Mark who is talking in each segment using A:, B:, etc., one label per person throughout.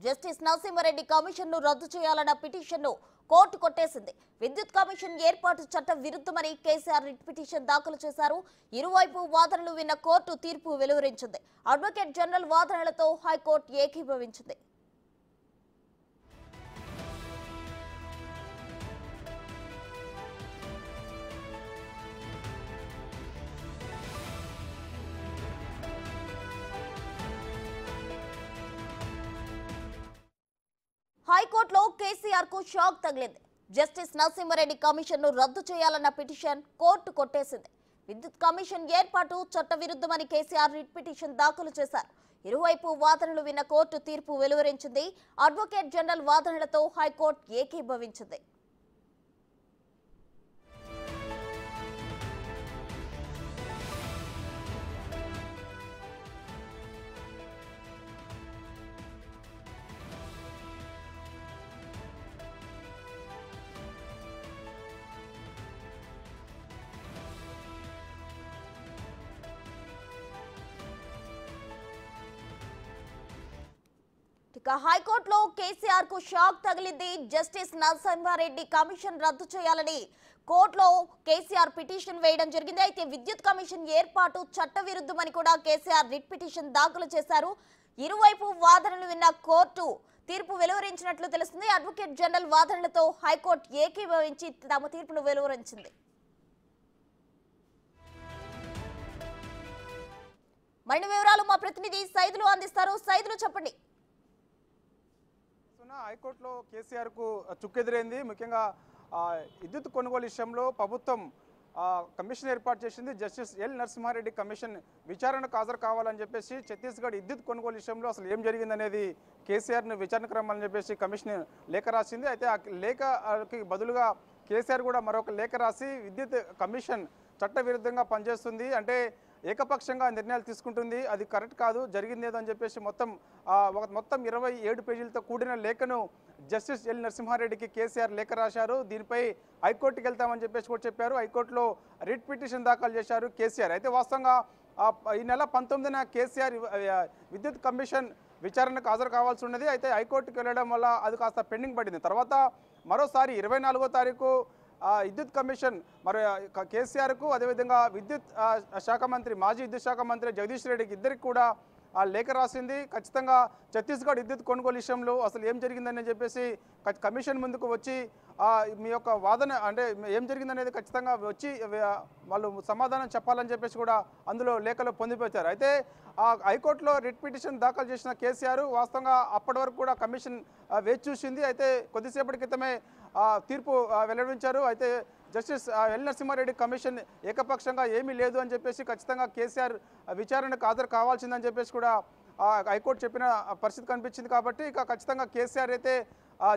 A: Justice Narasimha Reddy commission ను రద్దు చేయాలన్న పిటిషన్ ను కోర్టు కొట్టేసింది. విద్యుత్ కమిషన్ ఏర్పాటు చట్ట విరుద్ధమని కేసీఆర్ రిట్ పిటిషన్ దాఖలు చేశారు. ఇరువైపు వాదనలు విన్న కోర్టు తీర్పు వెలువరించింది. అడ్వకేట్ జనరల్ వాదనలతో హైకోర్టు ఏకీభవించింది. హైకోర్టులో కేసీఆర్ కు షాక్ తగిలింది. జస్టిస్ నరసింహారెడ్డి కమిషన్ ను రద్దు చేయాలన్న పిటిషన్ కోర్టు కొట్టేసింది. విద్యుత్ కమిషన్ ఏర్పాటు చట్టవిరుద్ధమని కేసీఆర్ రిట్ పిటిషన్ దాఖలు చేశారు. ఇరువైపు వాదనలు విన్న కోర్టు తీర్పు వెలువరించింది. అడ్వకేట్ జనరల్ వాదనలతో హైకోర్టు ఏకీభవించింది. ఇక హైకోర్టులో కేసీఆర్ కు షాక్ తగిలింది. జస్టిస్ నరసింహారెడ్డి కమిషన్ రద్దు చేయాలని కోర్టులో కేసీఆర్ పిటిషన్ వేయడం జరిగింది. అయితే విద్యుత్ కమిషన్ ఏర్పాటు చట్టవిరుద్ధమని కూడా కేసీఆర్ రిట్ పిటిషన్ దాఖలు చేశారు. ఇరువైపు వాదనలు విన్న కోర్టు తీర్పు వెలువరించినట్లు తెలుస్తుంది. అడ్వకేట్ జనరల్ వాదనలతో హైకోర్టు ఏకీభవించి తమ తీర్పును వెలువరించింది. మరిన్ని వివరాలు మా ప్రతినిధి సైదులు అందిస్తారు. సైదులు చెప్పండి.
B: హైకోర్టులో కేసీఆర్ కు చుక్కెదురైంది. ముఖ్యంగా విద్యుత్ కొనుగోలు విషయంలో ప్రభుత్వం కమిషన్ ఏర్పాటు చేసింది. జస్టిస్ ఎల్ నరసింహారెడ్డి కమిషన్ విచారణకు హాజరు కావాలని చెప్పేసి ఛత్తీస్గఢ్ విద్యుత్ కొనుగోలు విషయంలో అసలు ఏం జరిగిందనేది కేసీఆర్ను విచారణకు రమ్మని చెప్పేసి కమిషన్ లేఖ రాసింది. అయితే ఆ లేఖకి బదులుగా కేసీఆర్ కూడా మరొక లేఖ రాసి విద్యుత్ కమిషన్ చట్టవిరుద్ధంగా పనిచేస్తుంది, అంటే ఏకపక్షంగా నిర్ణయాలు తీసుకుంటుంది, అది కరెక్ట్ కాదు, జరిగింది ఏదో అని చెప్పేసి మొత్తం 27 పేజీలతో కూడిన లేఖను జస్టిస్ ఎల్ నరసింహారెడ్డికి కేసీఆర్ లేఖ రాశారు. దీనిపై హైకోర్టుకి వెళ్తామని చెప్పేసి కూడా చెప్పారు. హైకోర్టులో రిట్ పిటిషన్ దాఖలు చేశారు కేసీఆర్. అయితే వాస్తవంగా ఈ నెల 19న కేసీఆర్ విద్యుత్ కమిషన్ విచారణకు హాజరు కావాల్సి ఉన్నది. అయితే హైకోర్టుకి వెళ్ళడం వల్ల అది కాస్త పెండింగ్ పడింది. తర్వాత మరోసారి 24వ తారీఖు విద్యుత్ కమిషన్ మరి కేసీఆర్కు అదేవిధంగా విద్యుత్ శాఖ మంత్రి మాజీ విద్యుత్ శాఖ మంత్రి జగదీష్ రెడ్డికి ఇద్దరికి కూడా లేఖ రాసింది. ఖచ్చితంగా ఛత్తీస్గఢ్ విద్యుత్ కొనుగోలు విషయంలో అసలు ఏం జరిగిందని చెప్పేసి కమిషన్ ముందుకు వచ్చి మీ యొక్క వాదన అంటే ఏం జరిగిందనేది ఖచ్చితంగా వచ్చి వాళ్ళు సమాధానం చెప్పాలని చెప్పేసి కూడా అందులో లేఖలో పొందిపోతారు. అయితే హైకోర్టులో రిట్ పిటిషన్ దాఖలు చేసిన కేసీఆర్ వాస్తవంగా అప్పటి వరకు కూడా కమిషన్ వేచి చూసింది. అయితే కొద్దిసేపటి క్రితమే తీర్పు వెల్లడించారు. అయితే జస్టిస్ ఎల్ నరసింహారెడ్డి కమిషన్ ఏకపక్షంగా ఏమీ లేదు అని చెప్పేసి ఖచ్చితంగా కేసీఆర్ విచారణకు హాజరు కావాల్సిందని చెప్పేసి కూడా హైకోర్టు చెప్పిన పరిస్థితి కనిపించింది. కాబట్టి ఇక ఖచ్చితంగా కేసీఆర్ అయితే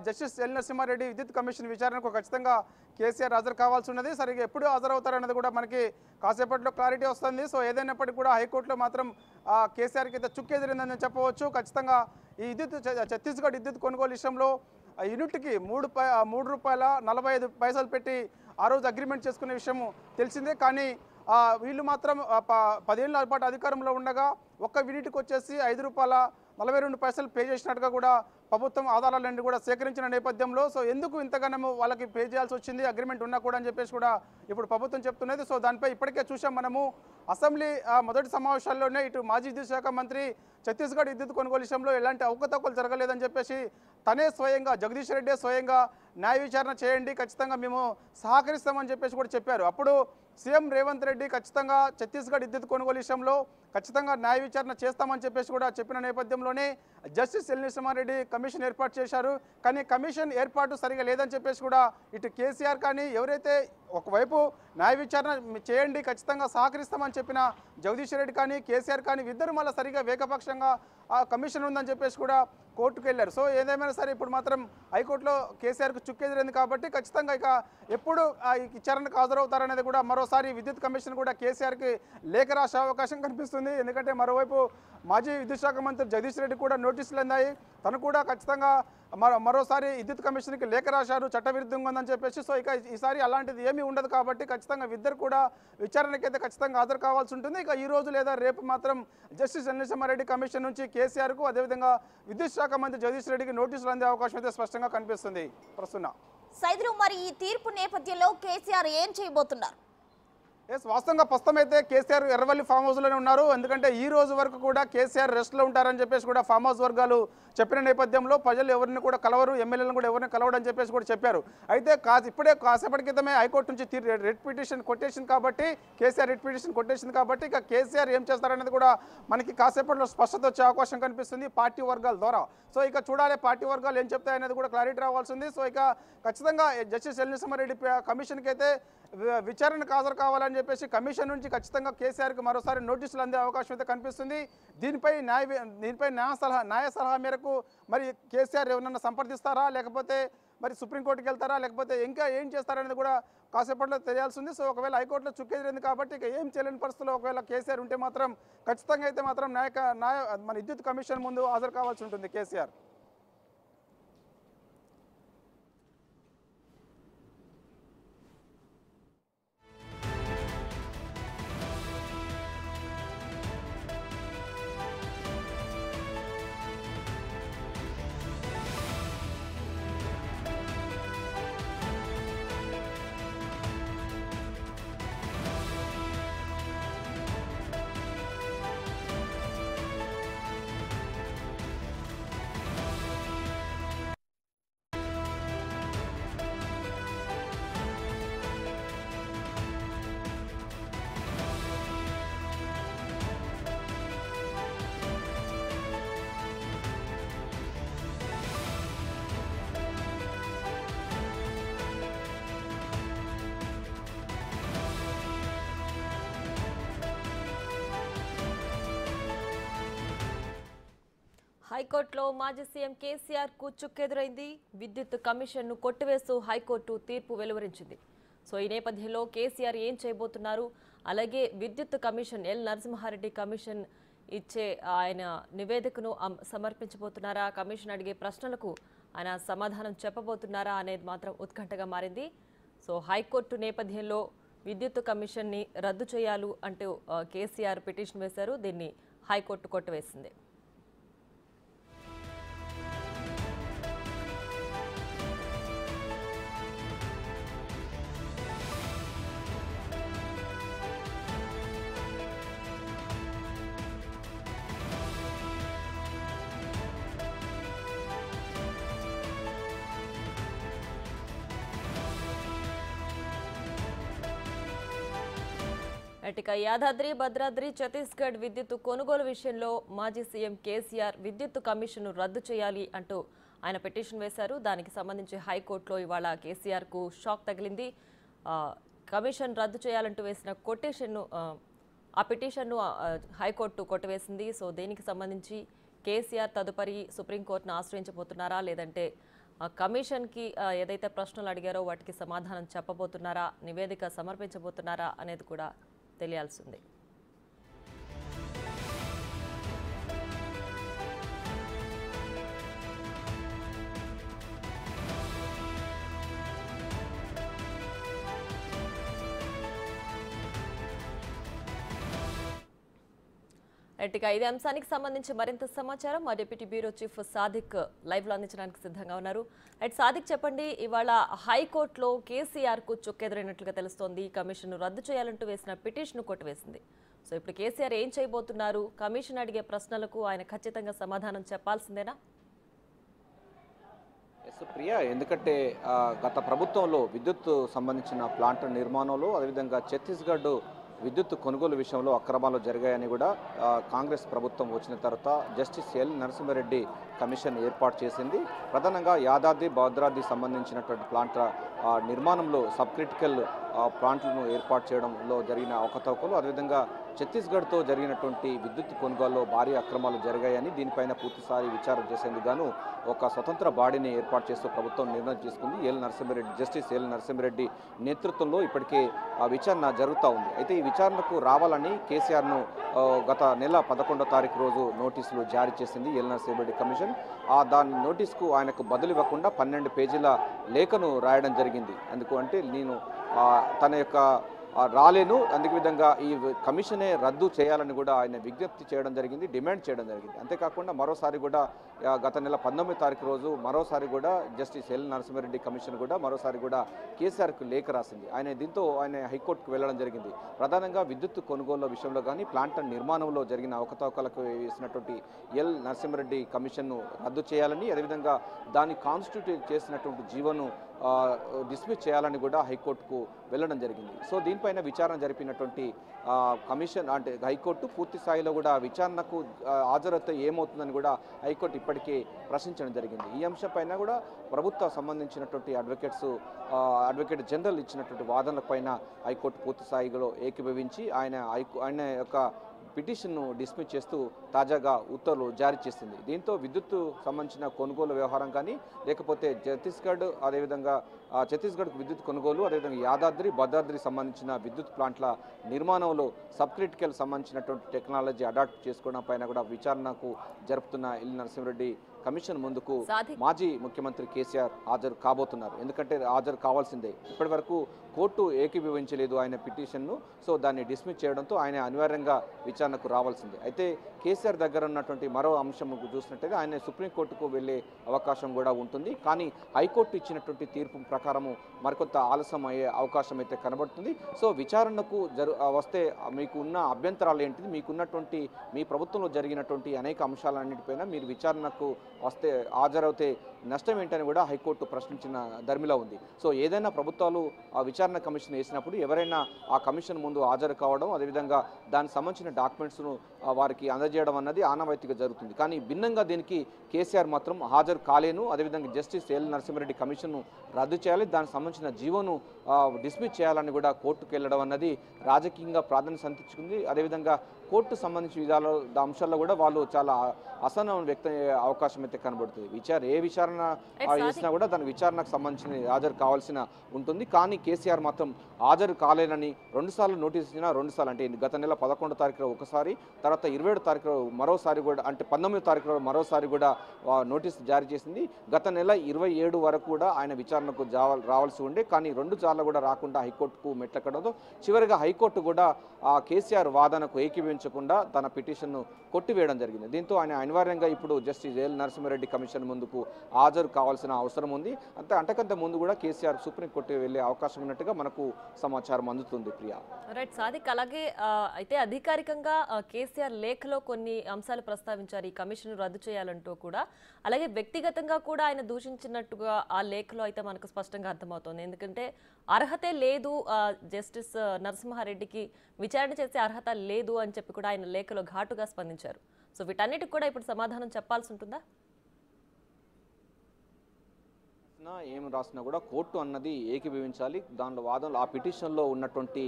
B: జస్టిస్ ఎల్ నరసింహారెడ్డి విద్యుత్ కమిషన్ విచారణకు ఖచ్చితంగా కేసీఆర్ హాజరు కావాల్సి ఉన్నది. సరిగ్గా ఎప్పుడు హాజరవుతారన్నది కూడా మనకి కాసేపట్లో క్లారిటీ వస్తుంది. సో ఏదైనప్పటికీ కూడా హైకోర్టులో మాత్రం కేసీఆర్కి అయితే చుక్కెదిరిందని చెప్పవచ్చు. ఖచ్చితంగా ఈ ఛత్తీస్గఢ్ విద్యుత్ కొనుగోలు విషయంలో యూనిట్కి ₹3.45 పెట్టి ఆ రోజు అగ్రిమెంట్ చేసుకునే విషయం తెలిసిందే. కానీ వీళ్ళు మాత్రం 10 ఏళ్ల పాటు అధికారంలో ఉండగా ఒక్క యూనిట్కి వచ్చేసి ₹5.42 పే చేసినట్టుగా కూడా ప్రభుత్వం ఆధారాలన్నీ కూడా సేకరించిన నేపథ్యంలో సో ఎందుకు ఇంతగానో వాళ్ళకి పే చేయాల్సి వచ్చింది అగ్రిమెంట్ ఉన్నా కూడా అని చెప్పేసి కూడా ఇప్పుడు ప్రభుత్వం చెప్తున్నది. సో దానిపై ఇప్పటికే చూసాం మనము అసెంబ్లీ మొదటి సమావేశాల్లోనే ఇటు మాజీ విద్యుత్ శాఖ మంత్రి ఛత్తీస్గఢ్ విద్యుత్ కొనుగోలు విషయంలో ఎలాంటి అవకతవకలు జరగలేదని చెప్పేసి తనే స్వయంగా జగదీష్ రెడ్డి స్వయంగా న్యాయ విచారణ చేయండి, ఖచ్చితంగా మేము సహకరిస్తామని చెప్పేసి కూడా చెప్పారు. అప్పుడు సీఎం రేవంత్ రెడ్డి ఖచ్చితంగా ఛత్తీస్గఢ్ విద్యుత్ కొనుగోలు విషయంలో ఖచ్చితంగా న్యాయ విచారణ చేస్తామని చెప్పేసి కూడా చెప్పిన నేపథ్యంలోనే జస్టిస్ ఎల్ నరసింహారెడ్డి కమిషన్ ఏర్పాటు చేశారు. కానీ కమిషన్ ఏర్పాటు సరిగా లేదని చెప్పేసి కూడా ఇటు కేసీఆర్ కానీ ఎవరైతే ఒకవైపు న్యాయ విచారణ చేయండి ఖచ్చితంగా సహకరిస్తామని చెప్పిన జగదీష్ రెడ్డి కానీ కేసీఆర్ కానీ ఇద్దరు మళ్ళీ సరిగా ఏకపక్షంగా ఆ కమిషన్ ఉందని చెప్పేసి కూడా కోర్టుకు వెళ్ళారు. సో ఏదేమైనా సరే ఇప్పుడు మాత్రం హైకోర్టులో కేసీఆర్కు చుక్కెదిరింది కాబట్టి ఖచ్చితంగా ఇక ఎప్పుడు విచారణకు హాజరవుతారనేది కూడా మరోసారి విద్యుత్ కమిషన్ కూడా కేసీఆర్కి లేఖ రాసే అవకాశం కనిపిస్తుంది. ఎందుకంటే మరోవైపు మాజీ విద్యుత్ శాఖ మంత్రి జగదీష్ రెడ్డి కూడా నోటీసులు అందాయి. తను కూడా ఖచ్చితంగా మరోసారి విద్యుత్ కమిషన్కి లేఖ రాశారు చట్టవిరుద్ధంగా ఉందని చెప్పేసి. సో ఇక ఈసారి అలాంటిది ఏమీ ఉండదు కాబట్టి ఖచ్చితంగా ఇద్దరు కూడా విచారణకైతే ఖచ్చితంగా హాజరు కావాల్సి ఉంటుంది. ఇక ఈ రోజు లేదా రేపు మాత్రం జస్టిస్ ఎల్ నరసింహారెడ్డి కమిషన్ నుంచి కేసీఆర్కు అదేవిధంగా విద్యుత్ శాఖ మంత్రి జగదీష్ రెడ్డికి నోటీసులు అందే అవకాశం అయితే స్పష్టంగా కనిపిస్తుంది. ప్రస్తుతం
A: సైదులు, మరి ఈ తీర్పు నేపథ్యంలో కేసీఆర్ ఏం చేయబోతున్నారు?
B: వాస్తవంగా ప్రస్తుతం అయితే కేసీఆర్ ఎర్రవల్లి ఫామ్ హౌస్లోనే ఉన్నారు. ఎందుకంటే ఈ రోజు వరకు కూడా కేసీఆర్ రెస్ట్లో ఉంటారని చెప్పేసి కూడా ఫామ్ హౌస్ వర్గాలు చెప్పిన నేపథ్యంలో ప్రజలు ఎవరిని కూడా కలవరు, ఎమ్మెల్యేలను కూడా ఎవరిని కలవడని చెప్పేసి కూడా చెప్పారు. అయితే ఇప్పుడే కాసేపటి క్రితమే హైకోర్టు నుంచి రిట్ పిటిషన్ కొట్టేసింది కాబట్టి, కేసీఆర్ రిట్ పిటిషన్ కొట్టేసింది కాబట్టి ఇక కేసీఆర్ ఏం చేస్తారనేది కూడా మనకి కాసేపట్లో స్పష్టత వచ్చే అవకాశం కనిపిస్తుంది పార్టీ వర్గాల ద్వారా. సో ఇక చూడాలి పార్టీ వర్గాలు ఏం చెప్తాయనేది కూడా క్లారిటీ రావాల్సింది. సో ఇక ఖచ్చితంగా జస్టిస్ ఎల్ నరసింహారెడ్డి కమిషన్కి అయితే విచారణకు హాజరు కావాలని చెప్పేసి కమిషన్ నుంచి ఖచ్చితంగా కేసీఆర్కి మరోసారి నోటీసులు అందే అవకాశం అయితే కనిపిస్తుంది. దీనిపై న్యాయ సలహా మేరకు మరి కేసీఆర్ ఎవరన్నా సంప్రదిస్తారా, లేకపోతే మరి సుప్రీంకోర్టుకి వెళ్తారా, లేకపోతే ఇంకా ఏం చేస్తారనేది కూడా కాసేపట్లో తెలియాల్సి ఉంది. సో ఒకవేళ హైకోర్టులో చుక్కెదిరింది కాబట్టి ఇక ఏం చేయలేని పరిస్థితుల్లో ఒకవేళ కేసీఆర్ ఉంటే మాత్రం ఖచ్చితంగా అయితే మాత్రం మన విద్యుత్ కమిషన్ ముందు హాజరు కావాల్సి ఉంటుంది కేసీఆర్.
C: హైకోర్టులో మాజీ సీఎం కేసీఆర్ కు చుక్కెదురైంది. విద్యుత్ కమిషన్ను కొట్టివేస్తూ హైకోర్టు తీర్పు వెలువరించింది. సో ఈ నేపథ్యంలో కేసీఆర్ ఏం చేయబోతున్నారు, అలాగే విద్యుత్ కమిషన్ ఎల్ నరసింహారెడ్డి కమిషన్ ఇచ్చే ఆయన నివేదికను సమర్పించబోతున్నారా, కమిషన్ అడిగే ప్రశ్నలకు ఆయన సమాధానం చెప్పబోతున్నారా అనేది మాత్రం ఉత్కంఠగా మారింది. సో హైకోర్టు నేపథ్యంలో విద్యుత్ కమిషన్ని రద్దు చేయాలి అంటూ కేసీఆర్ పిటిషన్ వేశారు. దీన్ని హైకోర్టు కొట్టివేసింది. ఇక యాదాద్రి భద్రాద్రి ఛత్తీస్గఢ్ విద్యుత్ కొనుగోలు విషయంలో మాజీ సీఎం కేసీఆర్ విద్యుత్ కమిషన్ను రద్దు చేయాలి అంటూ ఆయన పిటిషన్ వేశారు. దానికి సంబంధించి హైకోర్టులో ఇవాళ కేసీఆర్కు షాక్ తగిలింది. కమిషన్ రద్దు చేయాలంటూ వేసిన ఆ పిటిషన్ను హైకోర్టు కొట్టివేసింది. సో దీనికి సంబంధించి కేసీఆర్ తదుపరి సుప్రీంకోర్టును ఆశ్రయించబోతున్నారా, లేదంటే కమిషన్కి ఏదైతే ప్రశ్నలు అడిగారో వాటికి సమాధానం చెప్పబోతున్నారా, నివేదిక సమర్పించబోతున్నారా అనేది కూడా తెలియాల్సింది. ఇక ఇదే అంశానికి సంబంధించి మరింత సమాచారం మా deputy bureau chief Sadiq live లో అందించడానికి సిద్ధంగా ఉన్నారు. సాదిక్, చెప్పండి, ఇవాళ హైకోర్టులో కేసీఆర్ కు చుక్కెదురైనట్లుగా తెలుస్తోంది. కమిషన్ రద్దు చేయాలంటూ వేసిన పిటిషన్ కొట్టివేసింది. సో ఇప్పుడు కేసీఆర్ ఏం చేయబోతున్నారు? కమిషన్ అడిగే ప్రశ్నలకు ఆయన ఖచ్చితంగా సమాధానం చెప్పాల్సిందేనా?
D: ప్రియా, ఎందుకంటే గత ప్రభుత్వంలో విద్యుత్ సంబంధించిన ప్లాంట్ నిర్మాణంలో అదేవిధంగా ఛత్తీస్గఢ్ విద్యుత్ కొనుగోలు విషయంలో అక్రమాలు జరిగాయని కూడా కాంగ్రెస్ ప్రభుత్వం వచ్చిన తర్వాత జస్టిస్ ఎల్ నరసింహారెడ్డి కమిషన్ ఏర్పాటు చేసింది. ప్రధానంగా యాదాద్రి భద్రాద్రి సంబంధించినటువంటి ప్లాంట్ల నిర్మాణంలో సబ్ క్రిటికల్ ప్లాంట్లను ఏర్పాటు చేయడంలో జరిగిన అవకతవకలు, అదేవిధంగా ఛత్తీస్గఢ్తో జరిగినటువంటి విద్యుత్ కొనుగోలులో భారీ అక్రమాలు జరిగాయని దీనిపైన పూర్తిసారి విచారణ చేసేందుకు గాను ఒక స్వతంత్ర బాడీని ఏర్పాటు చేస్తూ ప్రభుత్వం నిర్ణయం తీసుకుంది. జస్టిస్ ఎల్ నరసింహారెడ్డి నేతృత్వంలో ఇప్పటికే విచారణ జరుగుతూ ఉంది. అయితే ఈ విచారణకు రావాలని కేసీఆర్ను గత నెల 11వ తారీఖు రోజు నోటీసులు జారీ చేసింది ఎల్ నరసింహారెడ్డి కమిషన్. కమిషన్ దాని నోటీస్కు ఆయనకు బదులు ఇవ్వకుండా 12 పేజీల లేఖను రాయడం జరిగింది. ఎందుకు అంటే నేను తన యొక్క రాలేను, అందుకు విధంగా ఈ కమిషనే రద్దు చేయాలని కూడా ఆయన విజ్ఞప్తి చేయడం జరిగింది, డిమాండ్ చేయడం జరిగింది. అంతేకాకుండా మరోసారి కూడా గత నెల 19వ తారీఖు రోజు మరోసారి కూడా జస్టిస్ ఎల్ నరసింహారెడ్డి కమిషన్ కూడా మరోసారి కూడా కేసీఆర్కు లేఖ రాసింది. దీంతో ఆయన హైకోర్టుకు వెళ్ళడం జరిగింది. ప్రధానంగా విద్యుత్ కొనుగోలు విషయంలో కానీ ప్లాంట్ నిర్మాణంలో జరిగిన అవకతవకలకు వేసినటువంటి ఎల్ నరసింహారెడ్డి కమిషన్ను రద్దు చేయాలని, అదేవిధంగా దాన్ని కాన్స్టిట్యూట్ చేసినటువంటి జీవోను డిస్మిస్ చేయాలని కూడా హైకోర్టుకు వెళ్ళడం జరిగింది. సో దీనిపైన విచారణ జరిపినటువంటి కమిషన్ అంటే హైకోర్టు పూర్తి స్థాయిలో కూడా విచారణకు హాజరైతే ఏమవుతుందని కూడా హైకోర్టు ఇప్పటికే ప్రశ్నించడం జరిగింది. ఈ అంశంపైన కూడా ప్రభుత్వ సంబంధించినటువంటి అడ్వకేట్ జనరల్ ఇచ్చినటువంటి వాదనలపైన హైకోర్టు పూర్తి స్థాయిలో ఏకీభవించి ఆయన యొక్క పిటిషన్ను డిస్మిస్ చేస్తూ తాజాగా ఉత్తర్వులు జారీ చేసింది. దీంతో విద్యుత్ సంబంధించిన కొనుగోలు వ్యవహారం కానీ లేకపోతే ఛత్తీస్గఢ్కు విద్యుత్ కొనుగోలు, అదేవిధంగా యాదాద్రి భద్రాద్రి సంబంధించిన విద్యుత్ ప్లాంట్ల నిర్మాణంలో సబ్ క్రిటికల్ సంబంధించినటువంటి టెక్నాలజీ అడాప్ట్ చేసుకోవడం పైన కూడా విచారణకు జరుపుతున్న ఎల్ నరసింహారెడ్డి కమిషన్ ముందుకు మాజీ ముఖ్యమంత్రి కేసీఆర్ హాజరు కాబోతున్నారు. ఎందుకంటే హాజరు కావాల్సిందే. ఇప్పటి వరకు కోర్టు ఏకీభవించలేదు ఆయన పిటిషన్ను. సో దాన్ని డిస్మిస్ చేయడంతో ఆయన అనివార్యంగా విచారణకు రావాల్సిందే. అయితే కేసీఆర్ దగ్గర ఉన్నటువంటి మరో అంశం చూసినట్టయితే ఆయన సుప్రీంకోర్టుకు వెళ్ళే అవకాశం కూడా ఉంటుంది. కానీ హైకోర్టు ఇచ్చినటువంటి తీర్పు ప్రకారము మరికొంత ఆలస్యం అయ్యే అవకాశం అయితే కనబడుతుంది. సో విచారణకు వస్తే మీకు ఉన్న అభ్యంతరాలు ఏంటిది, మీకున్నటువంటి మీ ప్రభుత్వంలో జరిగినటువంటి అనేక అంశాలన్నిటిపైన మీరు విచారణకు వస్తే హాజరవుతే నష్టం ఏంటని కూడా హైకోర్టు ప్రశ్నించిన ధర్మిలో ఉంది. సో ఏదైనా ప్రభుత్వాలు ఆ విచారణ కమిషన్ వేసినప్పుడు ఎవరైనా ఆ కమిషన్ ముందు హాజరు కావడం, అదేవిధంగా దానికి సంబంధించిన డాక్యుమెంట్స్ను వారికి అందజేయడం అన్నది ఆనవాయితీగా జరుగుతుంది. కానీ భిన్నంగా దీనికి కేసీఆర్ మాత్రం హాజరు కాలేను, అదేవిధంగా జస్టిస్ ఎల్ నరసింహారెడ్డి కమిషన్ను రద్దు చేయాలి, దానికి సంబంధించిన జీవోను డిస్మిస్ చేయాలని కూడా కోర్టుకు వెళ్ళడం అన్నది రాజకీయంగా ప్రాధాన్యత సంతరించుకుంది. అదేవిధంగా కోర్టు సంబంధించిన అంశాల్లో కూడా వాళ్ళు చాలా అసహనం వ్యక్తం అయ్యే అవకాశం అయితే కనబడుతుంది. ఏ విచారణ చేసినా కూడా దాని విచారణకు సంబంధించిన హాజరు కావాల్సిన ఉంటుంది. కానీ కేసీఆర్ మాత్రం హాజరు కాలేనని 2 సార్లు నోటీస్ ఇచ్చినా 2 సార్లు అంటే గత నెల 11వ తారీఖులో ఒకసారి, తర్వాత 27వ తారీఖులో మరోసారి కూడా, అంటే 19వ తారీఖులో మరోసారి కూడా నోటీస్ జారీ చేసింది. గత నెల 27 వరకు కూడా ఆయన విచారణకు రావాల్సి ఉండే, కానీ 2 సార్లు కూడా రాకుండా హైకోర్టుకు మెట్లెక్కడంతో చివరిగా హైకోర్టు కూడా కేసీఆర్ వాదనకు ఏకీభవించకుండా తన పిటిషన్ను కొట్టివేయడం జరిగింది. దీంతో ఆయన అనివార్యంగా ఇప్పుడు జస్టిస్ ఎల్ నరసింహారెడ్డి కమిషన్ ముందుకు హాజరు కావాల్సిన అవసరం ఉంది. అంతకంటే ముందు కూడా కేసీఆర్ సుప్రీంకోర్టు వెళ్లే అవకాశం ఉన్నట్టుగా మనకు సమాచారం అందుతుంది. ప్రియా,
C: రైట్ సాదిక్, అలాగే అయితే అధికారికంగా కేసీఆర్ లేఖలో కొన్ని అంశాలు ప్రస్తావించారు ఈ కమిషన్ రద్దు చేయాలంటూ కూడా. అలాగే వ్యక్తిగతంగా కూడా ఆయన దూషించినట్టుగా ఆ లేఖలో అయితే మనకు స్పష్టంగా అర్థమవుతోంది. ఎందుకంటే అర్హతే లేదు, జస్టిస్ నరసింహారెడ్డికి విచారణ చేసే అర్హత లేదు అని చెప్పి కూడా ఆయన లేఖలో ఘాటుగా స్పందించారు. సో వీటన్నిటికి కూడా ఇప్పుడు సమాధానం చెప్పాల్సి ఉంటుందా?
D: ఏం రాసినా కూడా కోర్టు అన్నది ఏకీభవించాలి. దానిలో వాదనలు ఆ పిటిషన్లో ఉన్నటువంటి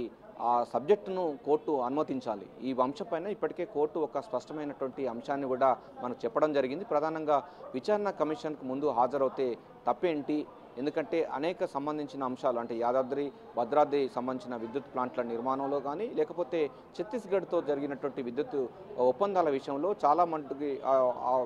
D: ఆ సబ్జెక్టును కోర్టు అనుమతించాలి. ఈ అంశంపైన ఇప్పటికే కోర్టు ఒక స్పష్టమైనటువంటి అంశాన్ని కూడా మనకు చెప్పడం జరిగింది. ప్రధానంగా విచారణ కమిషన్కు ముందు హాజరవుతే తప్పేంటి, ఎందుకంటే అనేక సంబంధించిన అంశాలు అంటే యాదాద్రి భద్రాద్రి సంబంధించిన విద్యుత్ ప్లాంట్ల నిర్మాణంలో కానీ లేకపోతే ఛత్తీస్గఢ్తో జరిగినటువంటి విద్యుత్ ఒప్పందాల విషయంలో చాలా మటుకి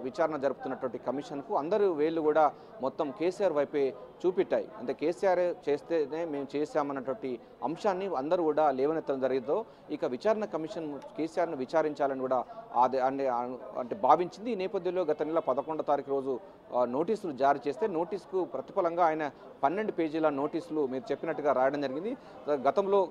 D: విచారణ జరుపుతున్నటువంటి కమిషన్కు అందరూ వేళ్ళు కూడా మొత్తం కేసీఆర్ వైపే చూపెట్టాయి. అంటే కేసీఆర్ చేస్తేనే మేము చేశామన్నటువంటి అంశాన్ని అందరూ కూడా లేవనెత్తడం జరిగిందో ఇక విచారణ కమిషన్ కేసీఆర్ను విచారించాలని కూడా అంటే భావించింది. ఈ నేపథ్యంలో గత నెల 11వ తారీఖు రోజు నోటీసులు జారీ చేస్తే నోటీసుకు ప్రతిఫలంగా ఆయన 12 పేజీల నోటీసులు మీరు చెప్పినట్టుగా రాయడం జరిగింది.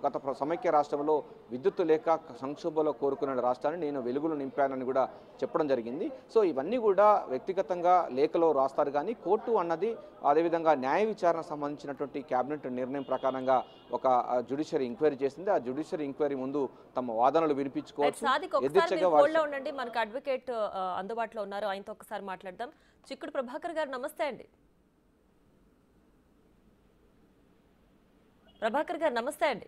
D: గత సమైక్య రాష్ట్రంలో విద్యుత్తు లేక సంక్షోభంలో కోరుకున్న రాష్ట్రాన్ని నేను వెలుగులు నింపానని కూడా చెప్పడం జరిగింది. సో ఇవన్నీ కూడా వ్యక్తిగతంగా లేఖలో రాస్తారు, కానీ కోర్టు అన్నది అదేవిధంగా న్యాయ విచారణ సంబంధించినటువంటి కేబినెట్ నిర్ణయం ప్రకారంగా ఒక జ్యుడిషియరీ ఎంక్వైరీ చేసింది. ఆ జ్యుడిషియరీ ఎంక్వైరీ ముందు తమ వాదనలు వినిపించుకోవచ్చు.
C: ఉండండి, మనకు అడ్వకేట్ అందుబాటులో ఉన్నారు, ఆయనతో ఒకసారి మాట్లాడదాం. చిక్కుడు ప్రభాకర్ గారు నమస్తే అండి. ప్రభాకర్ గారు నమస్తే అండి.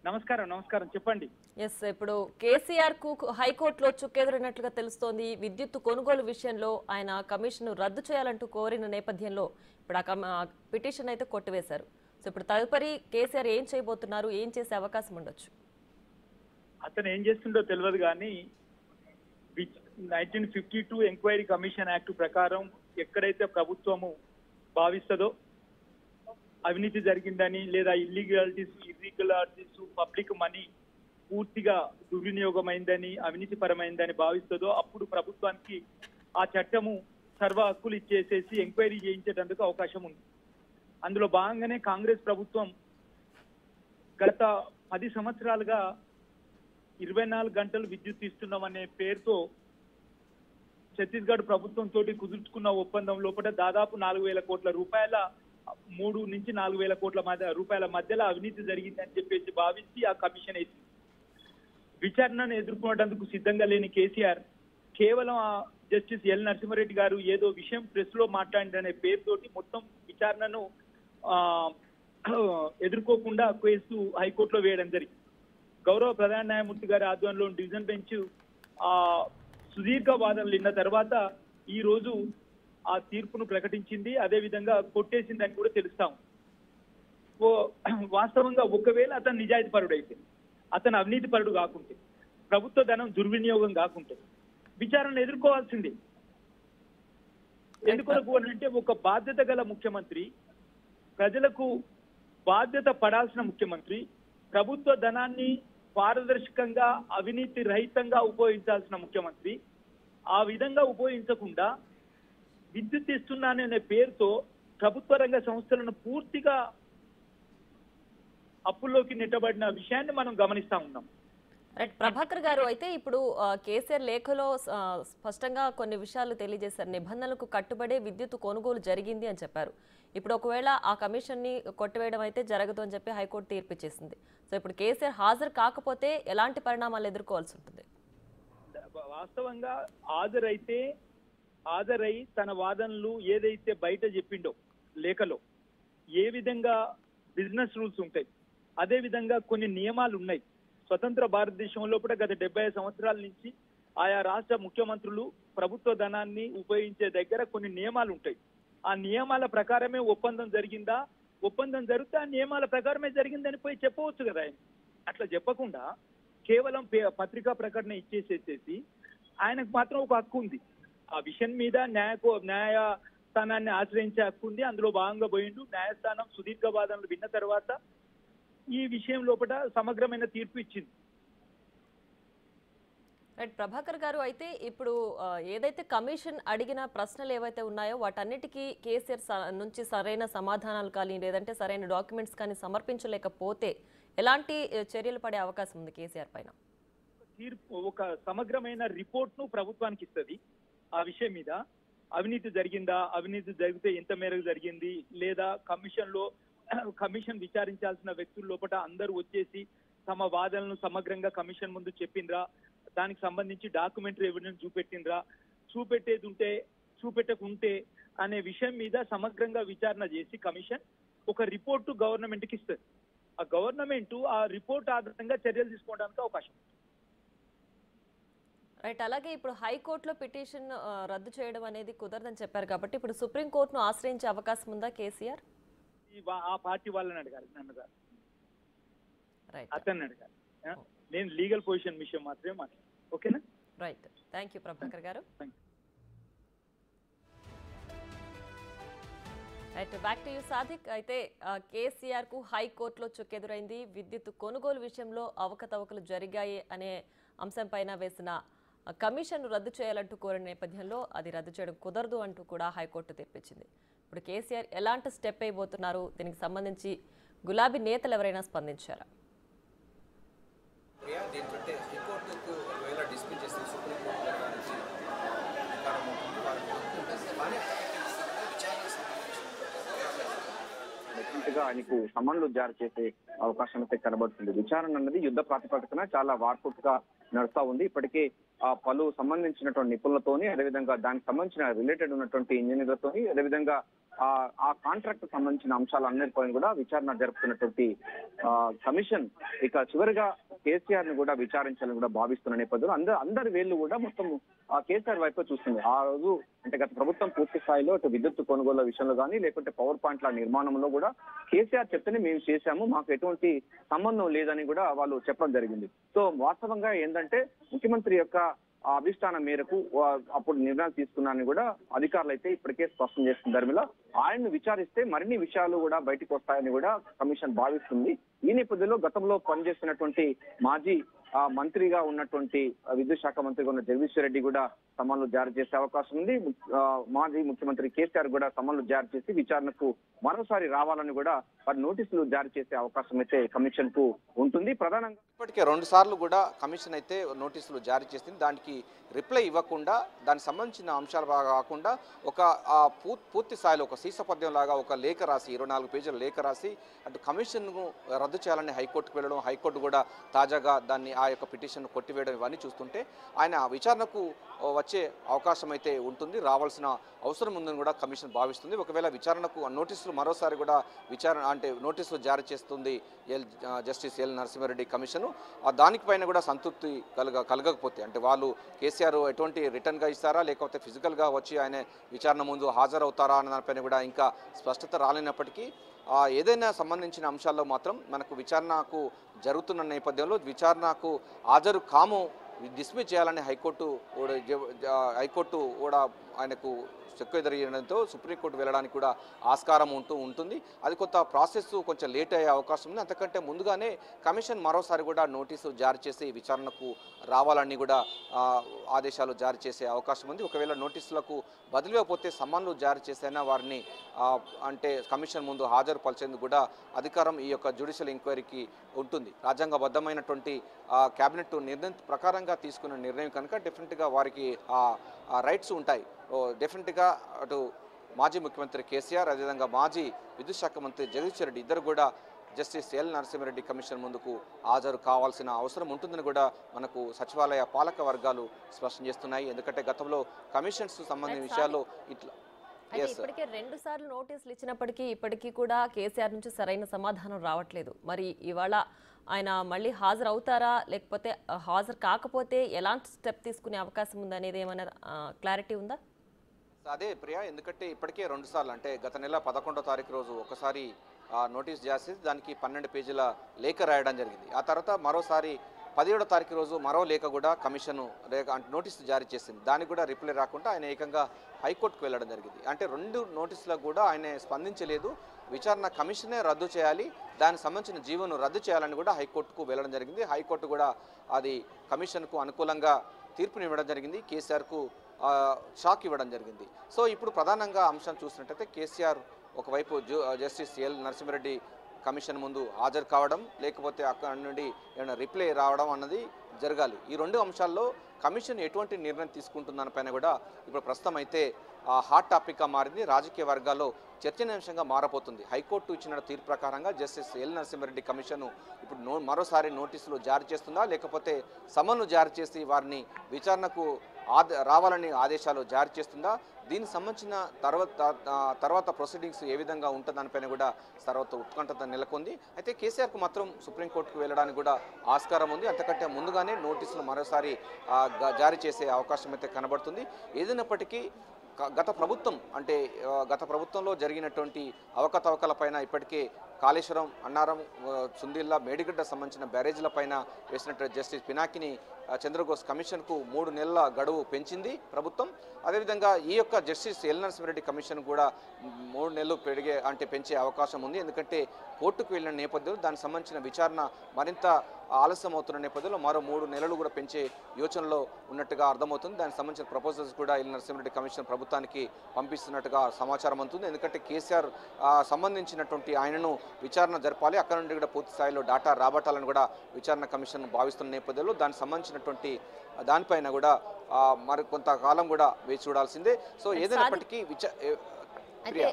E: నమస్కారం చెప్పండి.
C: ఎస్, ఇప్పుడు కేసీఆర్ కు హైకోర్టులో చుక్కెదురైనట్లుగా తెలుస్తోంది. విద్యుత్ కొనుగోలు విషయంలో ఆయన కమిషన్ రద్దు చేయాలంటూ కోరిన నేపథ్యంలో ఇప్పుడు ఆ పిటిషన్ అయితే కొట్టివేశారు. సో ఇప్పుడు తదుపరి కేసీఆర్ ఏం చేయబోతున్నారు, ఏం చేసే అవకాశం ఉండొచ్చు?
E: అతను ఏం చేస్తుండో తెలియదు, కానీ 1952 ఎంక్వైరీ కమిషన్ యాక్ట్ ప్రకారం ఎక్కడైతే ప్రభుత్వము భావిస్తుందో అవినీతి జరిగిందని లేదా ఇర్రెగ్యులారిటీస్ పబ్లిక్ మనీ పూర్తిగా దుర్వినియోగమైందని అవినీతి పరమైందని భావిస్తుందో అప్పుడు ప్రభుత్వానికి ఆ చట్టము సర్వ హక్కులు ఇచ్చేసేసి ఎంక్వైరీ చేయించేటందుకు అవకాశం ఉంది. అందులో భాగంగానే కాంగ్రెస్ ప్రభుత్వం గత 10 సంవత్సరాలుగా 24 గంటలు విద్యుత్ ఇస్తున్నామనే పేరుతో ఛత్తీస్గఢ్ ప్రభుత్వం తోటి కుదుర్చుకున్న ఒప్పందం లోపల దాదాపు 4,000 కోట్ల రూపాయల 3 నుంచి 4,000 కోట్ల రూపాయల మధ్యలో అవినీతి జరిగిందని చెప్పేసి భావించి ఆ కమిషన్ వేసింది. విచారణను ఎదుర్కొనేందుకు సిద్ధంగా లేని కేసీఆర్ కేవలం జస్టిస్ ఎల్ నరసింహారెడ్డి గారు ఏదో విషయం ప్రెస్ లో మాట్లాడిందనే పేరుతోటి మొత్తం విచారణను ఎదుర్కోకుండా కేసు హైకోర్టులో వేయడం జరిగింది. గౌరవ ప్రధాన న్యాయమూర్తి గారి ఆధ్వర్యంలో డివిజన్ బెంచ్ సుదీర్ఘ వాదనలు విన్న తర్వాత ఈ రోజు ఆ తీర్పును ప్రకటించింది. అదే విధంగా కొట్టేసిందని కూడా తెలుస్తాం. వాస్తవంగా ఒకవేళ అతను నిజాయితీ పరుడైతే, అతను అవినీతి పరుడు కాకుంటే, ప్రభుత్వ ధనం దుర్వినియోగం కాకుంటే విచారణ ఎదుర్కోవాల్సిందే. ఎందుకొరకు అంటే ఒక బాధ్యత గల ముఖ్యమంత్రి, ప్రజలకు బాధ్యత పడాల్సిన ముఖ్యమంత్రి, ప్రభుత్వ ధనాన్ని పారదర్శకంగా అవినీతి రహితంగా ఉపయోగించాల్సిన ముఖ్యమంత్రి ఆ విధంగా ఉపయోగించకుండా విద్యుత్ ఇస్తున్నాననే పేరుతో ప్రభుత్వ రంగ సంస్థలను పూర్తిగా అప్పుల్లోకి నెట్టబడిన విషయాన్ని మనం గమనిస్తా ఉన్నాం.
C: రైట్ ప్రభాకర్ గారు, అయితే ఇప్పుడు కేసీఆర్ లేఖలో స్పష్టంగా కొన్ని విషయాలు తెలియజేశారు. నిబంధనలకు కట్టుబడే విద్యుత్ కొనుగోలు జరిగింది అని చెప్పారు. ఇప్పుడు ఒకవేళ ఆ కమిషన్ ని కొట్టివేయడం అయితే జరగదు అని చెప్పి హైకోర్టు తీర్పు ఇచ్చేసింది. సో ఇప్పుడు కేసీఆర్ హాజరు కాకపోతే ఎలాంటి పరిణామాలు ఎదుర్కోవాల్సి ఉంటుంది?
E: వాస్తవంగా హాజరై తన వాదనలు ఏదైతే బయట చెప్పిండో లేఖలో ఏ విధంగా బిజినెస్ రూల్స్ ఉంటాయి, అదే విధంగా కొన్ని నియమాలు ఉన్నాయి. స్వతంత్ర భారతదేశం లోపల గత 70 సంవత్సరాల నుంచి ఆయా రాష్ట్ర ముఖ్యమంత్రులు ప్రభుత్వ ధనాన్ని ఉపయోగించే దగ్గర కొన్ని నియమాలు ఉంటాయి. ఆ నియమాల ప్రకారమే ఒప్పందం జరిగిందా, ఒప్పందం జరిగితే ఆ నియమాల ప్రకారమే జరిగిందని పోయి చెప్పవచ్చు కదా. ఆయన అట్లా చెప్పకుండా కేవలం పత్రికా ప్రకటన ఇచ్చేసేసి ఆయనకు మాత్రం ఒక హక్కు ఉంది. ఆ విషయం మీద న్యాయస్థానాన్ని ఆశ్రయించే హక్కు ఉంది. అందులో భాగంగా పోయిండు. న్యాయస్థానం సుదీర్ఘ వాదనలు విన్న తర్వాత ఈ విషయం లోపల సమగ్రమైన తీర్పు ఇచ్చింది.
C: రైట్ ప్రభాకర్ గారు, అయితే ఇప్పుడు ఏదైతే కమిషన్ అడిగిన ప్రశ్నలు ఏవైతే ఉన్నాయో వాటన్నిటికీ కేసీఆర్ నుంచి సరైన సమాధానాలు కానీ లేదంటే సరైన డాక్యుమెంట్స్ కానీ సమర్పించలేకపోతే ఎలాంటి చర్యలు పడే అవకాశం ఉంది కేసీఆర్ పైన?
E: తీర్పు ఒక సమగ్రమైన రిపోర్ట్ ను ప్రభుత్వానికి ఇస్తుంది. ఆ విషయం మీద అవినీతి జరిగిందా, అవినీతి జరిగితే ఎంత మేరకు జరిగింది, లేదా కమిషన్ విచారించాల్సిన వ్యక్తుల లోపల అందరూ వచ్చేసి తమ వాదనలను సమగ్రంగా కమిషన్ ముందు చెప్పిండ్రా, దానికి సంబంధించి డాక్యుమెంటరీ ఎవిడెన్స్ చూపెట్టేది ఉంటే చూపెట్టకుంటే అనే విషయం మీద సమగ్రంగా విచారణ చేసి కమిషన్ ఒక రిపోర్టు గవర్నమెంట్ కి ఇస్తుంది. ఆ గవర్నమెంట్ ఆ రిపోర్ట్ ఆధారంగా చర్యలు తీసుకోవడానికి అవకాశం ఉంది.
C: రైట్, అలాగే ఇప్పుడు హైకోర్టులో పిటిషన్ రద్దు చేయడం అనేది కుదరదని చెప్పారు కాబట్టి ఇప్పుడు సుప్రీంకోర్టును ఆశ్రయించే అవకాశం ఉందా కేసీఆర్?
E: ఆ పార్టీ వాళ్ళని అడగాలి, నన్ను కాదు,
C: రైట్,
E: అతన్ని అడగాలి. నేను లీగల్ పొజిషన్ విషయం మాత్రమే మాట్లాడు. ఓకేనా?
C: రైట్, థ్యాంక్ యూ ప్రభాకర్ గారు. Right, back to you Sadiq. అయితే కేసీఆర్ కు హైకోర్టులో చుక్కెదురైంది. విద్యుత్ కొనుగోలు విషయంలో అవకతవకలు జరిగాయి అనే అంశం పైన వేసిన కమిషన్ రద్దు చేయాలంటూ కోరిన నేపథ్యంలో అది రద్దు చేయడం కుదరదు అంటూ కూడా హైకోర్టు తీర్పిచ్చింది. ఇప్పుడు కేసీఆర్ ఎలాంటి స్టెప్ అయిపోతున్నారు, దీనికి సంబంధించి గులాబీ నేతలు ఎవరైనా స్పందించారా?
F: ఆయనకు సమన్లు జారీ చేసే అవకాశం అయితే కనబడుతుంది. విచారణ అన్నది యుద్ధ ప్రాతిపదికన చాలా వార్పుగా నడుస్తా ఉంది. ఇప్పటికే పలు సంబంధించినటువంటి నిపుణులతోని, అదేవిధంగా దానికి సంబంధించిన రిలేటెడ్ ఉన్నటువంటి ఇంజనీర్లతోని, అదేవిధంగా ఆ కాంట్రాక్ట్ సంబంధించిన అంశాలన్నిటిపై కూడా విచారణ జరుపుతున్నటువంటి కమిషన్ ఇక చివరిగా కేసీఆర్ ని కూడా విచారించాలని కూడా భావిస్తున్న నేపథ్యంలో అందరి వేళ్లు కూడా మొత్తం కేసీఆర్ వైపు చూస్తుంది. ఆ రోజు అంటే గత ప్రభుత్వం పూర్తి స్థాయిలో ఇటు విద్యుత్ కొనుగోలు విషయంలో కానీ లేకుంటే పవర్ పాయింట్ల నిర్మాణంలో కూడా కేసీఆర్ చెప్తేనే మేము చేశాము, మాకు ఎటువంటి సంబంధం లేదని కూడా వాళ్ళు చెప్పడం జరిగింది. సో వాస్తవంగా ఏంటంటే ముఖ్యమంత్రి యొక్క అధిష్టానం మేరకు అప్పుడు నిర్ణయం తీసుకున్నారని కూడా అధికారులు అయితే ఇప్పటికే స్పష్టం చేస్తున్న ధర్మిలో ఆయన్ను విచారిస్తే మరిన్ని విషయాలు కూడా బయటకు వస్తాయని కూడా కమిషన్ భావిస్తుంది. ఈ నేపథ్యంలో గతంలో పనిచేస్తున్నటువంటి మాజీ మంత్రిగా ఉన్నటువంటి విద్యుత్ శాఖ మంత్రిగా ఉన్న జగదీశ్వర్ రెడ్డి కూడా సమన్లు జారీ చేసే అవకాశం ఉంది. మాజీ ముఖ్యమంత్రి కేసీఆర్ కూడా సమన్లు జారీ చేసి విచారణకు మరోసారి రావాలని కూడా వారి నోటీసులు జారీ చేసే అవకాశం అయితే కమిషన్ కు ఉంటుంది. ప్రధానంగా
D: ఇప్పటికే 2 సార్లు కూడా కమిషన్ అయితే నోటీసులు జారీ చేసింది. దానికి రిప్లై ఇవ్వకుండా దానికి సంబంధించిన అంశాలు కాకుండా ఒక పూర్తి స్థాయిలో ఒక సీసపద్యం లాగా ఒక లేఖ రాసి 24 పేజీల లేఖ రాసి అటు కమిషన్ను రద్దు చేయాలని హైకోర్టుకు వెళ్ళడం, హైకోర్టు కూడా తాజాగా దాన్ని ఆ యొక్క పిటిషన్ కొట్టివేయడం ఇవన్నీ చూస్తుంటే ఆయన విచారణకు వచ్చే అవకాశం అయితే ఉంటుంది, రావాల్సిన అవసరం ఉందని కూడా కమిషన్ భావిస్తుంది. ఒకవేళ విచారణకు నోటీసులు మరోసారి కూడా నోటీసులు జారీ చేస్తుంది జస్టిస్ ఎల్ నరసింహారెడ్డి కమిషను. దానిపైన కూడా సంతృప్తి కలగకపోతే అంటే వాళ్ళు కేసీఆర్ ఎటువంటి రిటర్న్గా ఇస్తారా లేకపోతే ఫిజికల్గా వచ్చి ఆయన విచారణ ముందు హాజరవుతారా అన్న దానిపైన కూడా ఇంకా స్పష్టత రాలేనప్పటికీ ఏదైనా సంబంధించిన అంశాల్లో మాత్రం మనకు విచారణకు జరుగుతున్న నేపథ్యంలో విచారణకు హాజరు కాము డిస్మిస్ చేయాలని హైకోర్టు కూడా ఆయనకు చెక్కు ఎదురయ్యడంతో సుప్రీంకోర్టు వెళ్ళడానికి కూడా ఆస్కారం ఉంటుంది. అది కొంత ప్రాసెస్ కొంచెం లేట్ అయ్యే అవకాశం ఉంది. అంతకంటే ముందుగానే కమిషన్ మరోసారి కూడా నోటీసు జారీ చేసి విచారణకు రావాలని కూడా ఆదేశాలు జారీ చేసే అవకాశం ఉంది. ఒకవేళ నోటీసులకు బదిలీపోతే సమన్లు జారీ చేసైనా వారిని అంటే కమిషన్ ముందు హాజరుపరిచేందుకు కూడా అధికారం ఈ యొక్క జ్యుడిషియల్ ఎంక్వైరీకి ఉంటుంది. రాజ్యాంగబద్ధమైనటువంటి కేబినెట్ నిర్ణయం ప్రకారంగా తీసుకున్న నిర్ణయం కనుక డెఫినెట్గా వారికి రైట్స్ ఉంటాయి. డెఫినెట్గా అటు మాజీ ముఖ్యమంత్రి కేసీఆర్ అదేవిధంగా మాజీ విద్యుత్ శాఖ మంత్రి జగదీశ్వర్ రెడ్డి ఇద్దరు కూడా జస్టిస్ ఎల్ నరసింహారెడ్డి కమిషన్ ముందుకు హాజరు కావాల్సిన అవసరం ఉంటుందని కూడా మనకు సచివాలయ పాలక వర్గాలు స్పష్టం చేస్తున్నాయి. ఎందుకంటే గతంలో కమిషన్స్ సంబంధించిన విషయాల్లో ఇట్లా
C: ఇప్పటికే 2 సార్లు నోటీసులు ఇచ్చినప్పటికీ ఇప్పటికీ కూడా కేసీఆర్ నుంచి సరైన సమాధానం రావట్లేదు. మరి ఇవాళ ఆయన మళ్ళీ హాజరు అవుతారా లేకపోతే హాజరు కాకపోతే ఎలాంటి స్టెప్ తీసుకునే అవకాశం ఉందనేది ఏమైనా క్లారిటీ ఉందా?
D: అదే ప్రియా, ఎందుకంటే ఇప్పటికే 2 సార్లు అంటే గత నెల 11వ తారీఖు రోజు ఒకసారి నోటీస్ చేసి దానికి 12 పేజీల లేఖ రాయడం జరిగింది. ఆ తర్వాత మరోసారి 17వ తారీఖు రోజు మరో లేఖ కూడా కమిషన్ నోటీసు జారీ చేసింది. దానికి కూడా రిప్లై రాకుండా ఆయన ఏకంగా హైకోర్టుకు వెళ్ళడం జరిగింది. అంటే 2 నోటీసులకు కూడా ఆయన స్పందించలేదు. విచారణ కమిషనే రద్దు చేయాలి, దానికి సంబంధించిన జీవోను రద్దు చేయాలని కూడా హైకోర్టుకు వెళ్ళడం జరిగింది. హైకోర్టు కూడా అది కమిషన్కు అనుకూలంగా తీర్పునివ్వడం జరిగింది. కేసీఆర్కు షాక్ ఇవ్వడం జరిగింది. సో ఇప్పుడు ప్రధానంగా అంశం చూసినట్టయితే కేసీఆర్ ఒకవైపు జస్టిస్ ఎల్ నరసింహారెడ్డి కమిషన్ ముందు హాజరు కావడం లేకపోతే అక్కడ నుండి ఏమైనా రిప్లై రావడం అన్నది జరగాలి. ఈ 2 అంశాల్లో కమిషన్ ఎటువంటి నిర్ణయం తీసుకుంటుందనిపైన కూడా ఇప్పుడు ప్రస్తుతం అయితే హాట్ టాపిక్గా మారింది. రాజకీయ వర్గాల్లో చర్చనీయాంశంగా మారబోతుంది. హైకోర్టు ఇచ్చిన తీర్పు ప్రకారంగా జస్టిస్ ఎల్ నరసింహారెడ్డి కమిషన్ ఇప్పుడు మరోసారి నోటీసులు జారీ చేస్తుందా లేకపోతే సమన్లు జారీ చేసి వారిని విచారణకు రావాలని ఆదేశాలు జారీ చేస్తుందా? దీనికి సంబంధించిన తర్వాత ప్రొసీడింగ్స్ ఏ విధంగా ఉంటుందనిపైన కూడా తర్వాత ఉత్కంఠత నెలకొంది. అయితే కేసీఆర్కు మాత్రం సుప్రీంకోర్టుకు వెళ్ళడానికి కూడా ఆస్కారం ఉంది. అంతకంటే ముందుగానే నోటీసులు మరోసారి జారీ చేసే అవకాశం అయితే కనబడుతుంది. ఏదైనప్పటికీ గత ప్రభుత్వంలో జరిగినటువంటి అవకతవకలపైన ఇప్పటికే కాళేశ్వరం, అన్నారం, సుందిల్లా, మేడిగడ్డ సంబంధించిన బ్యారేజీలపైన వేసినట్టు జస్టిస్ పినాకిని చంద్రఘోష్ కమిషన్కు 3 నెలల గడువు పెంచింది ప్రభుత్వం. అదేవిధంగా ఈ యొక్క జస్టిస్ ఎల్ నరసింహారెడ్డి కమిషన్ కూడా 3 నెలలు పెంచే అవకాశం ఉంది. ఎందుకంటే కోర్టుకు వెళ్ళిన నేపథ్యంలో దానికి సంబంధించిన విచారణ మరింత ఆలస్యం అవుతున్న నేపథ్యంలో మరో 3 నెలలు కూడా పెంచే యోచనలో ఉన్నట్టుగా అర్థమవుతుంది. దానికి సంబంధించిన ప్రపోజల్స్ కూడా ఎల్ నరసింహారెడ్డి కమిషన్ ప్రభుత్వానికి పంపిస్తున్నట్టుగా సమాచారం అందుతుంది. ఎందుకంటే కేసీఆర్ సంబంధించినటువంటి ఆయనను విచారణ జరపాలి, అక్కడ నుండి కూడా పూర్తి స్థాయిలో డేటా రాబట్టాలని కూడా విచారణ కమిషన్ భావిస్తున్న నేపథ్యంలో దానికి సంబంధించినటువంటి దానిపైన కూడా మరి కొంతకాలం కూడా వేచి చూడాల్సిందే. సో ఏదైనప్పటికీ
C: అయితే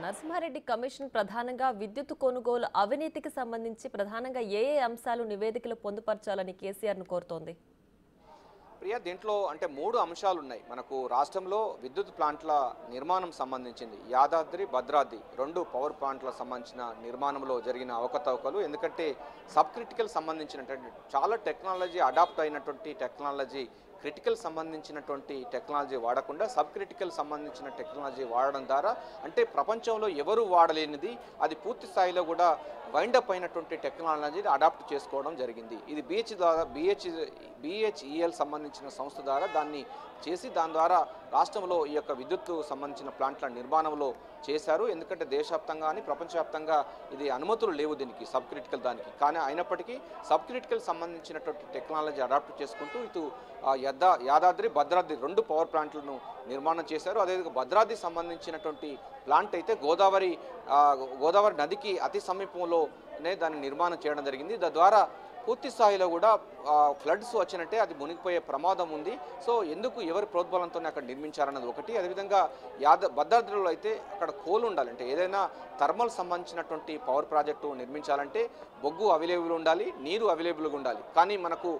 C: నరసింహారెడ్డి కమిషన్ ప్రధానంగా విద్యుత్ కొనుగోలు అవినీతికి సంబంధించి ప్రధానంగా ఏ అంశాలు నివేదికలు పొందుపరచాలని కేసీఆర్ ను కోరుతోంది?
D: ప్రియా, దీంట్లో అంటే 3 అంశాలు ఉన్నాయి. మనకు రాష్ట్రంలో విద్యుత్ ప్లాంట్ల నిర్మాణం సంబంధించింది, యాదాద్రి, భద్రాద్రి 2 పవర్ ప్లాంట్ల సంబంధించిన నిర్మాణంలో జరిగిన అవకతవకలు. ఎందుకంటే సబ్ క్రిటికల్ సంబంధించినటువంటి చాలా టెక్నాలజీ అడాప్ట్ అయినటువంటి టెక్నాలజీ క్రిటికల్ సంబంధించినటువంటి టెక్నాలజీ వాడకుండా సబ్ క్రిటికల్ సంబంధించిన టెక్నాలజీ వాడడం ద్వారా, అంటే ప్రపంచంలో ఎవరు వాడలేనిది అది పూర్తి స్థాయిలో కూడా వైండప్ అయినటువంటి టెక్నాలజీని అడాప్ట్ చేసుకోవడం జరిగింది. ఇది BHEL సంబంధించిన సంస్థ ద్వారా దాన్ని చేసి దాని ద్వారా రాష్ట్రంలో ఈ యొక్క విద్యుత్తు సంబంధించిన ప్లాంట్ల నిర్మాణంలో చేశారు. ఎందుకంటే దేశవ్యాప్తంగా కానీ ప్రపంచవ్యాప్తంగా ఇది అనుమతులు లేవు దీనికి, సబ్ క్రిటికల్ దానికి. కానీ అయినప్పటికీ సబ్ క్రిటికల్ సంబంధించినటువంటి టెక్నాలజీ అడాప్ట్ చేసుకుంటూ ఇటు యాదాద్రి భద్రాద్రి 2 పవర్ ప్లాంట్లను నిర్మాణం చేశారు. అదేవిధంగా భద్రాద్రి సంబంధించినటువంటి ప్లాంట్ అయితే గోదావరి నదికి అతి సమీపంలోనే దాన్ని నిర్మాణం చేయడం జరిగింది. తద్వారా పూర్తి స్థాయిలో కూడా ఫ్లడ్స్ వచ్చినట్టే అది మునిగిపోయే ప్రమాదం ఉంది. సో ఎందుకు ఎవరి ప్రోద్బలంతోనే అక్కడ నిర్మించారన్నది ఒకటి. అదేవిధంగా భద్రాద్రిలో అయితే అక్కడ కోల్ ఉండాలి, అంటే ఏదైనా థర్మల్ సంబంధించినటువంటి పవర్ ప్రాజెక్టు నిర్మించాలంటే బొగ్గు అవైలబుల్ ఉండాలి, నీరు అవైలబుల్గా ఉండాలి. కానీ మనకు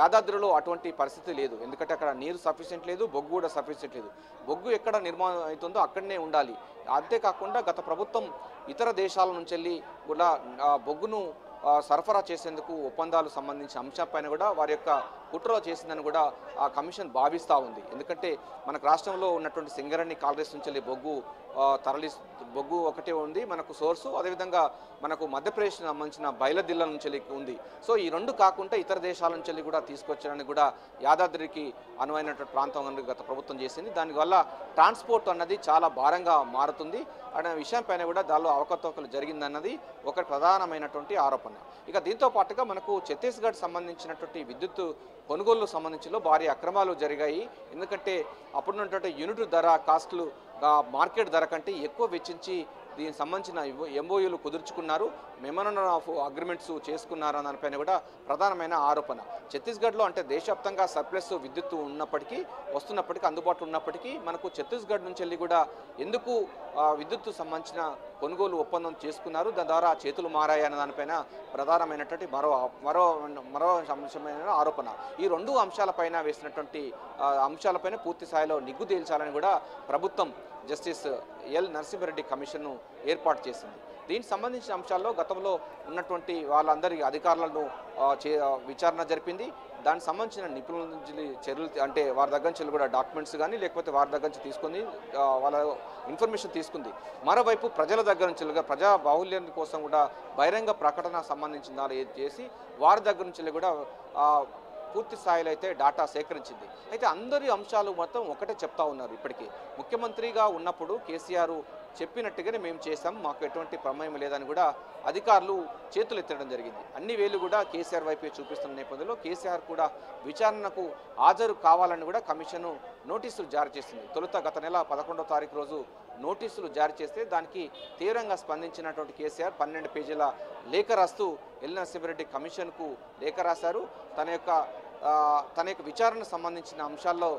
D: యాదాద్రిలో అటువంటి పరిస్థితి లేదు, ఎందుకంటే అక్కడ నీరు సఫిషియెంట్ లేదు, బొగ్గు కూడా సఫిషియెంట్ లేదు. బొగ్గు ఎక్కడ నిర్మాణం అవుతుందో అక్కడనే ఉండాలి. అంతేకాకుండా గత ప్రభుత్వం ఇతర దేశాల నుంచి వెళ్ళి కూడా బొగ్గును సరఫరా చేసేందుకు ఒప్పందాలు సంబంధించిన అంశంపైన కూడా వారి యొక్క కుట్రలో చేసిందని కూడా ఆ కమిషన్ భావిస్తూ ఉంది. ఎందుకంటే మనకు రాష్ట్రంలో ఉన్నటువంటి సింగరేణి కాంగ్రెస్ నుంచి బొగ్గు ఒకటే ఉంది మనకు సోర్సు. అదేవిధంగా మనకు మధ్యప్రదేశ్ సంబంధించిన బయలుదిల్ల నుంచి ఉంది. సో ఈ 2 కాకుండా ఇతర దేశాల నుంచి కూడా తీసుకొచ్చడానికి కూడా యాదాద్రికి అనువైనటువంటి ప్రాంతం గత ప్రభుత్వం చేసింది. దానివల్ల ట్రాన్స్పోర్ట్ అన్నది చాలా భారంగా మారుతుంది అనే విషయంపైన కూడా దానిలో అవకతవకలు జరిగిందన్నది ఒక ప్రధానమైనటువంటి ఆరోపణ. ఇక దీంతో పాటుగా మనకు ఛత్తీస్గఢ్ సంబంధించినటువంటి విద్యుత్ కొనుగోలు సంబంధించిలో భారీ అక్రమాలు జరిగాయి. ఎందుకంటే అప్పుడున్నటువంటి యూనిట్ ధర కాస్టులు మార్కెట్ ధర కంటే ఎక్కువ వెచ్చించి దీనికి సంబంధించిన MOUలు కుదుర్చుకున్నారు, మెమోరాండం ఆఫ్ అగ్రిమెంట్స్ చేసుకున్నారు అన్న దానిపైన కూడా ప్రధానమైన ఆరోపణ. ఛత్తీస్గఢ్లో అంటే దేశవ్యాప్తంగా సర్ప్లస్ విద్యుత్తు వస్తున్నప్పటికీ అందుబాటులో ఉన్నప్పటికీ మనకు ఛత్తీస్గఢ్ నుంచి వెళ్ళి కూడా ఎందుకు విద్యుత్తు సంబంధించిన కొనుగోలు ఒప్పందం చేసుకున్నారు, దాని ద్వారా చేతులు మారాయి అన్న దానిపైన ప్రధానమైనటువంటి మరో అంశమైన ఆరోపణ. ఈ 2 అంశాలపైన వేసినటువంటి అంశాలపైన పూర్తి స్థాయిలో నిగ్గు తేల్చాలని కూడా ప్రభుత్వం జస్టిస్ ఎల్ నరసింహారెడ్డి కమిషన్ను ఏర్పాటు చేసింది. దీనికి సంబంధించిన అంశాల్లో గతంలో ఉన్నటువంటి వాళ్ళందరి అధికారులను విచారణ జరిపింది. దానికి సంబంధించిన నిపుణుల నుంచి చర్యలు, అంటే వారి దగ్గర నుంచి కూడా డాక్యుమెంట్స్ కానీ లేకపోతే వారి దగ్గర నుంచి తీసుకొని వాళ్ళ ఇన్ఫర్మేషన్ తీసుకుంది. మరోవైపు ప్రజల దగ్గర నుంచి ప్రజా బాహుల్యం కోసం కూడా బహిరంగ ప్రకటన సంబంధించిన చేసి వారి దగ్గర నుంచి కూడా పూర్తి స్థాయిలో అయితే డాటా సేకరించింది. అయితే అందరి అంశాలు మొత్తం ఒకటే చెప్తా ఉన్నారు. ఇప్పటికీ ముఖ్యమంత్రిగా ఉన్నప్పుడు కేసీఆర్ చెప్పినట్టుగానే మేము చేశాం, మాకు ఎటువంటి ప్రమేయం లేదని కూడా అధికారులు చేతులు ఎత్తడం జరిగింది. అన్ని వేలు కూడా కేసీఆర్ వైపే చూపిస్తున్న నేపథ్యంలో కేసీఆర్ కూడా విచారణకు హాజరు కావాలని కూడా కమిషన్ నోటీసులు జారీ చేసింది. తొలుత గత నెల 11వ తారీఖు రోజు నోటీసులు జారీ చేస్తే దానికి తీవ్రంగా స్పందించినటువంటి కేసీఆర్ 12 పేజీల లేఖ రాస్తూ ఎల్ నరసింహారెడ్డి కమిషన్కు లేఖ రాశారు. తన యొక్క విచారణ సంబంధించిన అంశాల్లో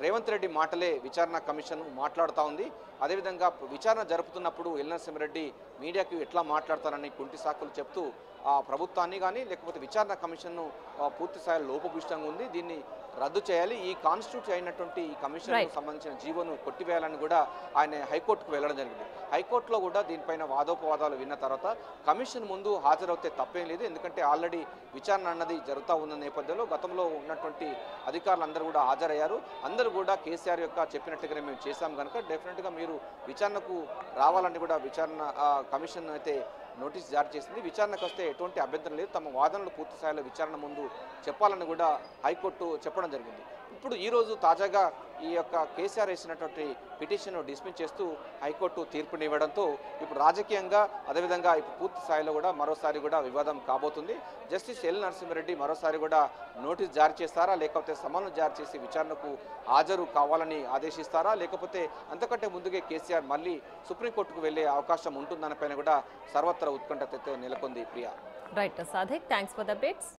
D: రేవంత్ రెడ్డి మాటలే విచారణ కమిషన్ మాట్లాడుతూ ఉంది. అదేవిధంగా విచారణ జరుపుతున్నప్పుడు ఎల్ నరసింహారెడ్డి మీడియాకు ఎట్లా మాట్లాడతారని కుంటి సాకులు చెప్తూ ప్రభుత్వాన్ని కానీ లేకపోతే విచారణ కమిషన్ను పూర్తి స్థాయిలో లోపభూయిష్టంగా ఉంది, దీన్ని రద్దు చేయాలి, ఈ కాన్స్టిట్యూట్ అయినటువంటి ఈ కమిషన్ సంబంధించిన జీవోను కొట్టివేయాలని కూడా ఆయన హైకోర్టుకు వెళ్ళడం జరిగింది. హైకోర్టులో కూడా దీనిపైన వాదోపవాదాలు విన్న తర్వాత కమిషన్ ముందు హాజరవుతే తప్పేం లేదు, ఎందుకంటే ఆల్రెడీ విచారణ అన్నది జరుగుతూ ఉన్న నేపథ్యంలో గతంలో ఉన్నటువంటి అధికారులు కూడా హాజరయ్యారు. అందరూ కూడా కేసీఆర్ యొక్క చెప్పినట్టుగానే మేము చేశాం కనుక డెఫినెట్గా మీరు విచారణకు రావాలని కూడా విచారణ కమిషన్ అయితే నోటీస్ జారీ చేసింది. విచారణకు వస్తే ఎటువంటి అభ్యంతరం లేదు, తమ వాదనలు పూర్తి స్థాయిలో విచారణ ముందు చెప్పాలని కూడా హైకోర్టు చెప్పడం జరిగింది. ఇప్పుడు ఈరోజు తాజాగా ఈ యొక్క కేసీఆర్ వేసినటువంటి పిటిషన్ డిస్మిస్ చేస్తూ హైకోర్టు తీర్పునివ్వడంతో ఇప్పుడు రాజకీయంగా అదేవిధంగా ఇప్పుడు పూర్తి స్థాయిలో కూడా మరోసారి కూడా వివాదం కాబోతుంది. జస్టిస్ ఎల్ నరసింహారెడ్డి మరోసారి కూడా నోటీస్ జారీ చేస్తారా, లేకపోతే సమన్లు జారీ చేసి విచారణకు హాజరు కావాలని ఆదేశిస్తారా, లేకపోతే అంతకంటే ముందుగా కేసీఆర్ మళ్ళీ సుప్రీంకోర్టుకు వెళ్లే అవకాశం ఉంటుందన్న పైన కూడా సర్వత్రా ఉత్కంఠత నెలకొంది. Priya.
C: Right Sadiq, thanks for the updates.